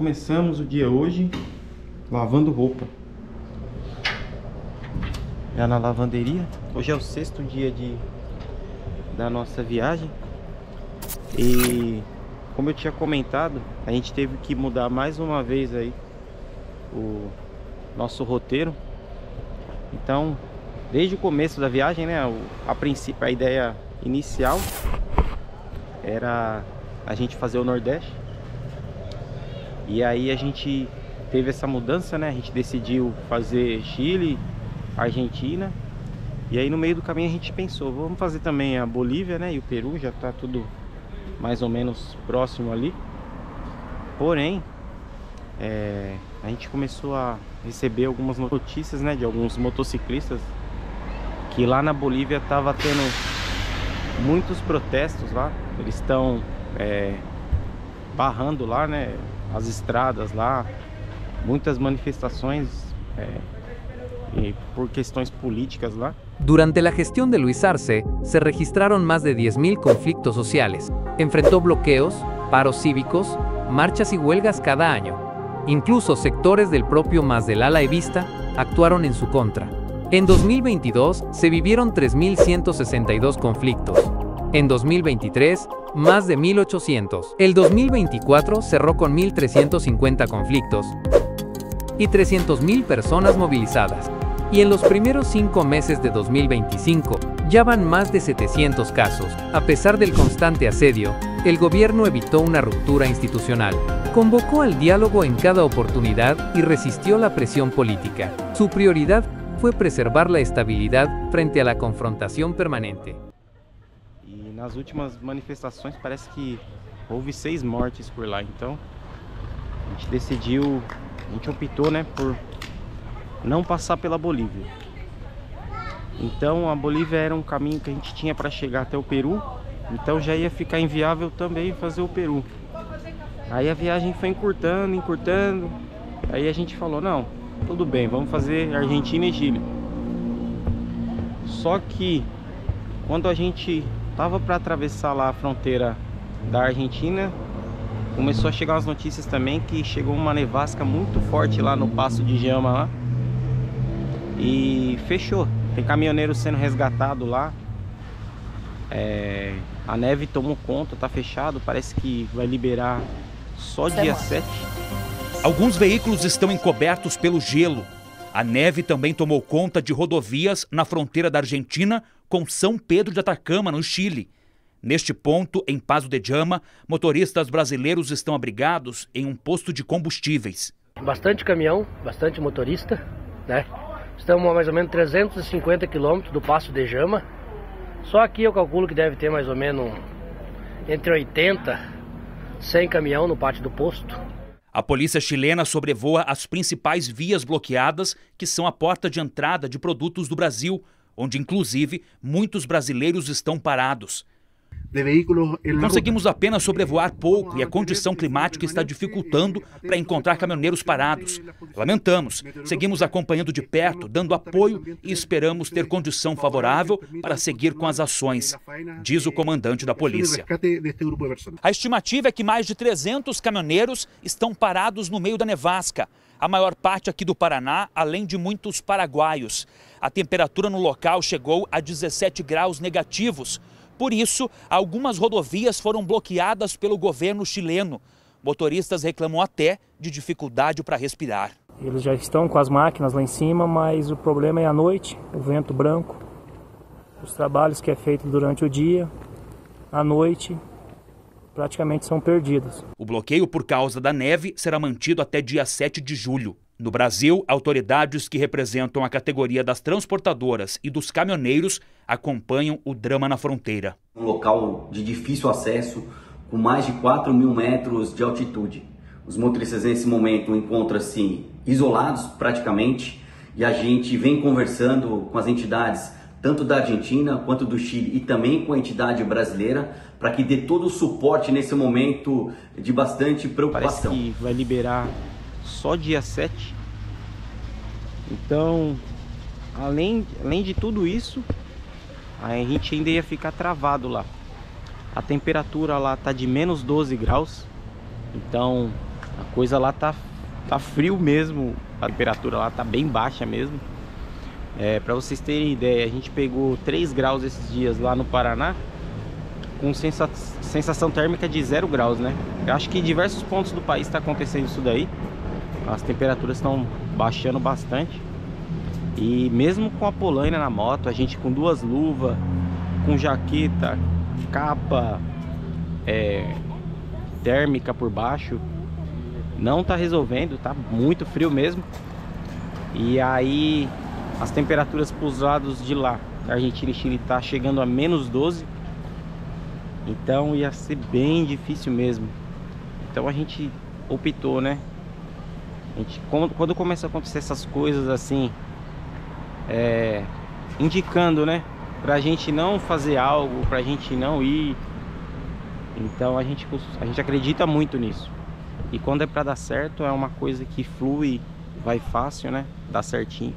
começamos o dia hoje lavando roupa. Já na lavanderia. Hoje é o 6º dia da nossa viagem. E como eu tinha comentado, a gente teve que mudar mais uma vez aí o nosso roteiro. Então, desde o começo da viagem, né, a princípio, a ideia inicial era a gente fazer o Nordeste. E aí a gente teve essa mudança, né? A gente decidiu fazer Chile, Argentina. E aí no meio do caminho a gente pensou, vamos fazer também a Bolívia, né? E o Peru, já tá tudo mais ou menos próximo ali. Porém, a gente começou a receber algumas notícias, né? De alguns motociclistas que lá na Bolívia tava tendo muitos protestos lá. Eles estão barrando lá, né? As estradas lá, muitas manifestações por questões políticas lá. Durante la gestión de Luis Arce, se registraron más de 10.000 conflictos sociales. Enfrentó bloqueos, paros cívicos, marchas y huelgas cada año. Incluso sectores del propio MAS del ala evista actuaron en su contra. En 2022 se vivieron 3.162 conflictos. En 2023, más de 1.800. El 2024 cerró con 1.350 conflictos y 300.000 personas movilizadas. Y en los primeros 5 meses de 2025, ya van más de 700 casos. A pesar del constante asedio, el gobierno evitó una ruptura institucional. Convocó al diálogo en cada oportunidad y resistió la presión política. Su prioridad fue preservar la estabilidad frente a la confrontación permanente. Nas últimas manifestações parece que houve 6 mortes por lá. Então a gente decidiu, a gente optou, né, por não passar pela Bolívia. Então a Bolívia era um caminho que a gente tinha para chegar até o Peru. Então já ia ficar inviável também fazer o Peru. Aí a viagem foi encurtando. Aí a gente falou, não, tudo bem, vamos fazer Argentina e Chile. Só que quando a gente tava para atravessar lá a fronteira da Argentina, começou a chegar umas notícias também que chegou uma nevasca muito forte lá no Passo de Jama lá. E fechou. Tem caminhoneiro sendo resgatado lá. A neve tomou conta, tá fechado. Parece que vai liberar só dia 7. Alguns veículos estão encobertos pelo gelo. A neve também tomou conta de rodovias na fronteira da Argentina com São Pedro de Atacama, no Chile. Neste ponto, em Paso de Jama, motoristas brasileiros estão abrigados em um posto de combustíveis. Bastante caminhão, bastante motorista, né? Estamos a mais ou menos 350 quilômetros do Paso de Jama. Só aqui eu calculo que deve ter mais ou menos entre 80 e 100 caminhão no pátio do posto. A polícia chilena sobrevoa as principais vias bloqueadas, que são a porta de entrada de produtos do Brasil, onde inclusive muitos brasileiros estão parados. Conseguimos apenas sobrevoar pouco e a condição climática está dificultando para encontrar caminhoneiros parados. Lamentamos, seguimos acompanhando de perto, dando apoio e esperamos ter condição favorável para seguir com as ações, diz o comandante da polícia. A estimativa é que mais de 300 caminhoneiros estão parados no meio da nevasca. A maior parte aqui do Paraná, além de muitos paraguaios. A temperatura no local chegou a 17 graus negativos. Por isso, algumas rodovias foram bloqueadas pelo governo chileno. Motoristas reclamam até de dificuldade para respirar. Eles já estão com as máquinas lá em cima, mas o problema é à noite, o vento branco. Os trabalhos que é feito durante o dia, à noite, praticamente são perdidos. O bloqueio por causa da neve será mantido até dia 7 de julho. No Brasil, autoridades que representam a categoria das transportadoras e dos caminhoneiros acompanham o drama na fronteira. Um local de difícil acesso, com mais de 4.000 metros de altitude. Os motoristas nesse momento encontram-se isolados praticamente e a gente vem conversando com as entidades tanto da Argentina quanto do Chile e também com a entidade brasileira para que dê todo o suporte nesse momento de bastante preocupação. Parece que vai liberar só dia 7. Então, além de tudo isso, a gente ainda ia ficar travado lá. A temperatura lá tá de menos 12 graus. Então A coisa lá tá frio mesmo, a temperatura lá tá bem baixa mesmo. Pra vocês terem ideia, a gente pegou 3 graus esses dias lá no Paraná, com sensação térmica de 0 graus, né? Eu acho que em diversos pontos do país está acontecendo isso daí. As temperaturas estão baixando bastante. E mesmo com a polaina na moto, a gente com 2 luvas, com jaqueta, capa térmica por baixo, não tá resolvendo, tá muito frio mesmo. E aí as temperaturas para os lados de lá, da Argentina e Chile, tá chegando a -12. Então ia ser bem difícil mesmo. Então a gente optou, né? Quando começa a acontecer essas coisas assim, indicando, né, pra gente não fazer algo, pra gente não ir. Então a gente acredita muito nisso. E quando é pra dar certo, é uma coisa que flui, vai fácil, né? Dá certinho.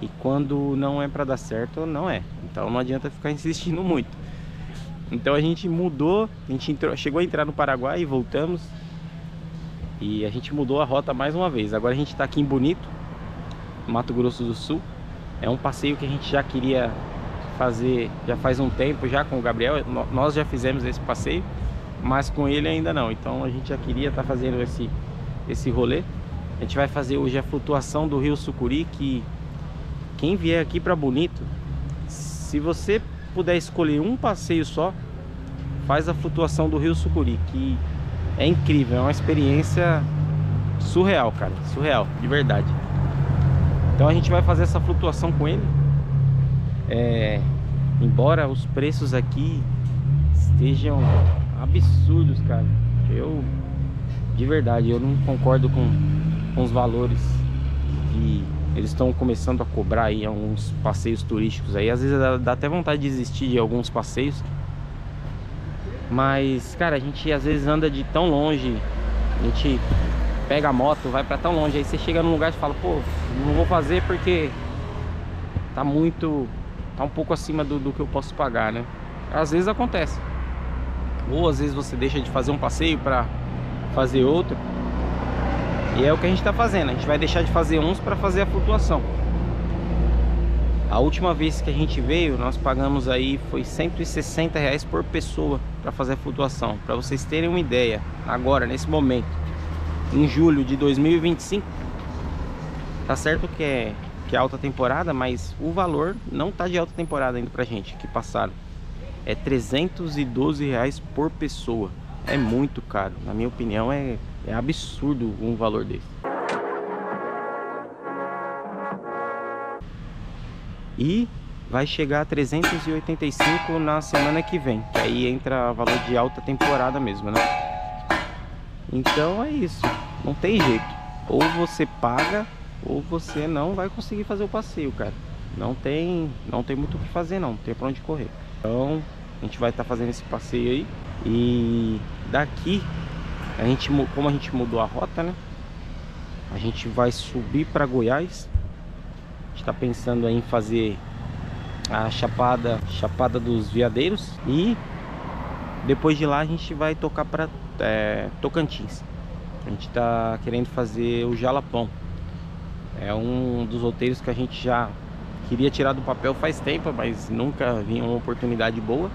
E quando não é pra dar certo, não é. Então não adianta ficar insistindo muito. Então a gente mudou, chegou a entrar no Paraguai e voltamos. E a gente mudou a rota mais uma vez. Agora a gente está aqui em Bonito, Mato Grosso do Sul. É um passeio que a gente já queria fazer já faz um tempo já com o Gabriel. Nós já fizemos esse passeio, mas com ele ainda não. Então a gente já queria estar fazendo esse rolê. A gente vai fazer hoje a flutuação do Rio Sucuri, que quem vier aqui para Bonito, se você puder escolher um passeio só, faz a flutuação do Rio Sucuri, que é incrível, é uma experiência surreal, cara, surreal, de verdade. Então a gente vai fazer essa flutuação com ele. Embora os preços aqui estejam absurdos, cara, de verdade, eu não concordo com os valores que eles estão começando a cobrar aí alguns passeios turísticos aí. Às vezes dá até vontade de desistir de alguns passeios. Mas, cara, a gente às vezes anda de tão longe. A gente pega a moto, vai pra tão longe. Aí você chega num lugar e fala, pô, não vou fazer porque tá um pouco acima do que eu posso pagar, né? Às vezes acontece. Ou às vezes você deixa de fazer um passeio pra fazer outro. E é o que a gente tá fazendo. A gente vai deixar de fazer uns para fazer a flutuação. A última vez que a gente veio, nós pagamos aí, foi R$160 por pessoa para fazer a flutuação. Para vocês terem uma ideia, agora, nesse momento, em julho de 2025, tá certo que é alta temporada, mas o valor não tá de alta temporada ainda pra gente, que passaram. É R$312 por pessoa. É muito caro, na minha opinião é absurdo um valor desse. E vai chegar a 385 na semana que vem, que aí entra valor de alta temporada mesmo, né? Então é isso, não tem jeito. Ou você paga, ou você não vai conseguir fazer o passeio, cara. Não tem muito o que fazer não tem pra onde correr. Então a gente vai estar fazendo esse passeio aí. E daqui, como a gente mudou a rota, né? A gente vai subir para Goiás. A gente tá pensando em fazer a Chapada dos Veadeiros. E depois de lá a gente vai tocar para Tocantins. A gente tá querendo fazer o Jalapão. É um dos roteiros que a gente já queria tirar do papel faz tempo, mas nunca vinha uma oportunidade boa.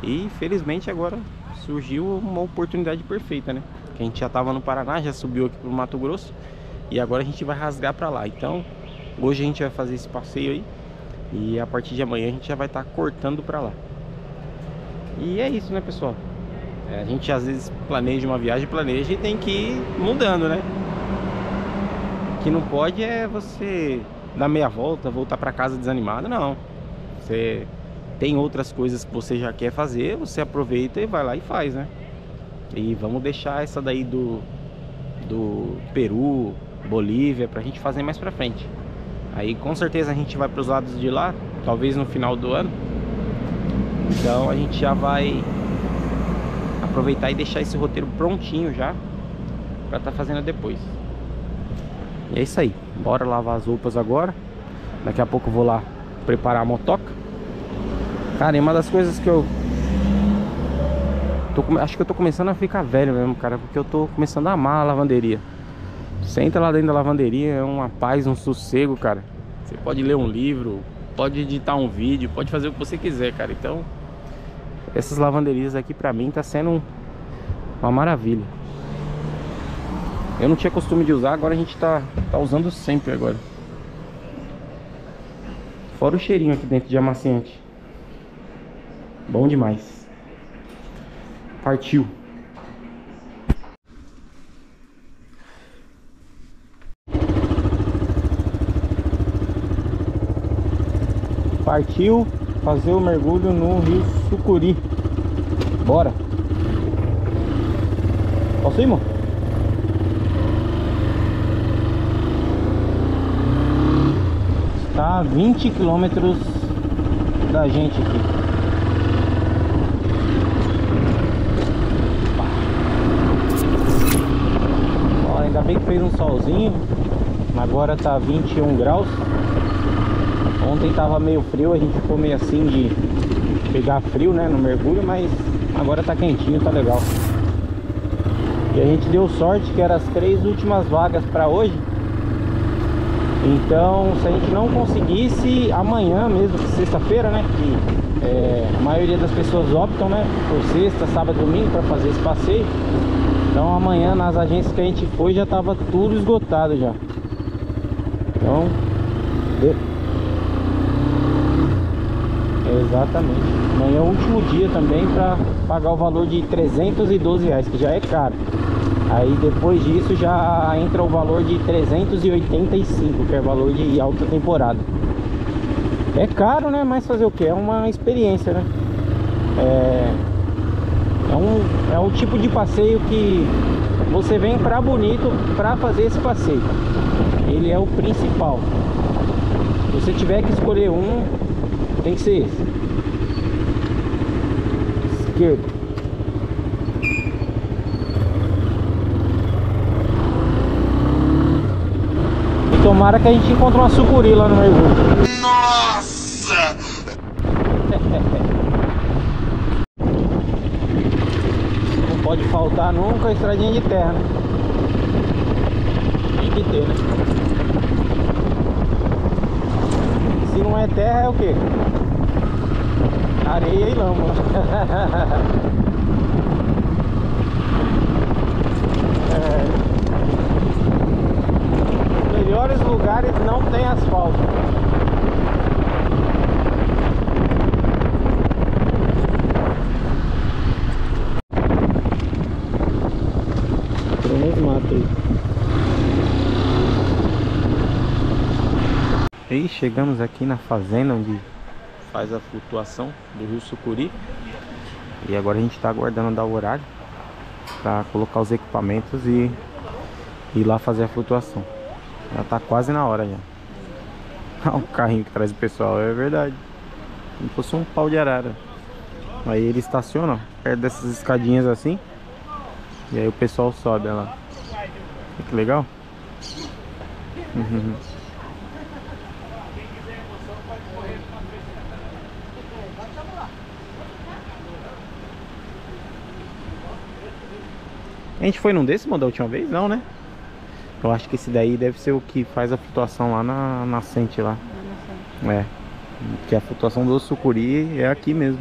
E felizmente agora surgiu uma oportunidade perfeita, né? Que a gente já estava no Paraná, já subiu aqui pro Mato Grosso e agora a gente vai rasgar para lá. Então hoje a gente vai fazer esse passeio aí e a partir de amanhã a gente já vai estar cortando para lá. E é isso, né, pessoal? A gente às vezes planeja uma viagem, e tem que ir mudando, né? O que não pode é você dar meia volta, voltar para casa desanimado, não. Você tem outras coisas que você já quer fazer, você aproveita e vai lá e faz, né? E vamos deixar essa daí do Peru, Bolívia, pra gente fazer mais pra frente. Aí com certeza a gente vai pros lados de lá, talvez no final do ano. Então a gente já vai aproveitar e deixar esse roteiro prontinho já pra tá fazendo depois. E é isso aí, bora lavar as roupas agora. Daqui a pouco eu vou lá preparar a motoca. Cara, e uma das coisas que eu Acho que eu tô começando a ficar velho mesmo, cara, porque eu tô começando a amar a lavanderia. Você entra lá dentro da lavanderia, é uma paz, um sossego, cara. Você pode ler um livro, pode editar um vídeo, pode fazer o que você quiser, cara. Então, essas lavanderias aqui pra mim tá sendo uma maravilha. Eu não tinha costume de usar, agora a gente tá usando sempre agora. Fora o cheirinho aqui dentro de amaciante. Bom demais. Partiu. Partiu fazer o mergulho no Rio Sucuri. Bora. Posso ir, irmão? Está a 20 quilômetros da gente aqui. Ó, ainda bem que fez um solzinho. Agora tá 21 graus. Ontem tava meio frio, a gente ficou meio assim de pegar frio, né, no mergulho, mas agora tá quentinho, tá legal. E a gente deu sorte que eram as 3 últimas vagas para hoje. Então, se a gente não conseguisse amanhã mesmo, sexta-feira, né, que a maioria das pessoas optam, né, por sexta, sábado, domingo para fazer esse passeio. Então amanhã nas agências que a gente foi já tava tudo esgotado já. Então, exatamente. Amanhã é o último dia também para pagar o valor de R$312, que já é caro. Aí depois disso já entra o valor de 385, que é o valor de alta temporada. É caro, né? Mas fazer o que? É uma experiência, né? É um tipo de passeio que você vem pra Bonito pra fazer esse passeio. Ele é o principal. Se você tiver que escolher um, tem que ser esse. Esquerdo. Tomara que a gente encontre uma sucuri lá no mergulho. Nossa! Não pode faltar nunca a estradinha de terra, né? Tem que ter, né? Se não é terra, é o quê? Areia e lama. Melhores lugares não tem asfalto. Tem uns matos aí. E chegamos aqui na fazenda onde faz a flutuação do Rio Sucuri. E agora a gente está aguardando dar o horário para colocar os equipamentos e ir lá fazer a flutuação. Já tá quase na hora já. Olha o carrinho que traz o pessoal, é verdade. Como se fosse um pau de arara. Aí ele estaciona, ó, perto dessas escadinhas assim. E aí o pessoal sobe, olha lá. Que legal. A gente foi num desse, da última vez? Não, né? Eu acho que esse daí deve ser o que faz a flutuação lá na nascente lá. É. Que a flutuação do Sucuri é aqui mesmo.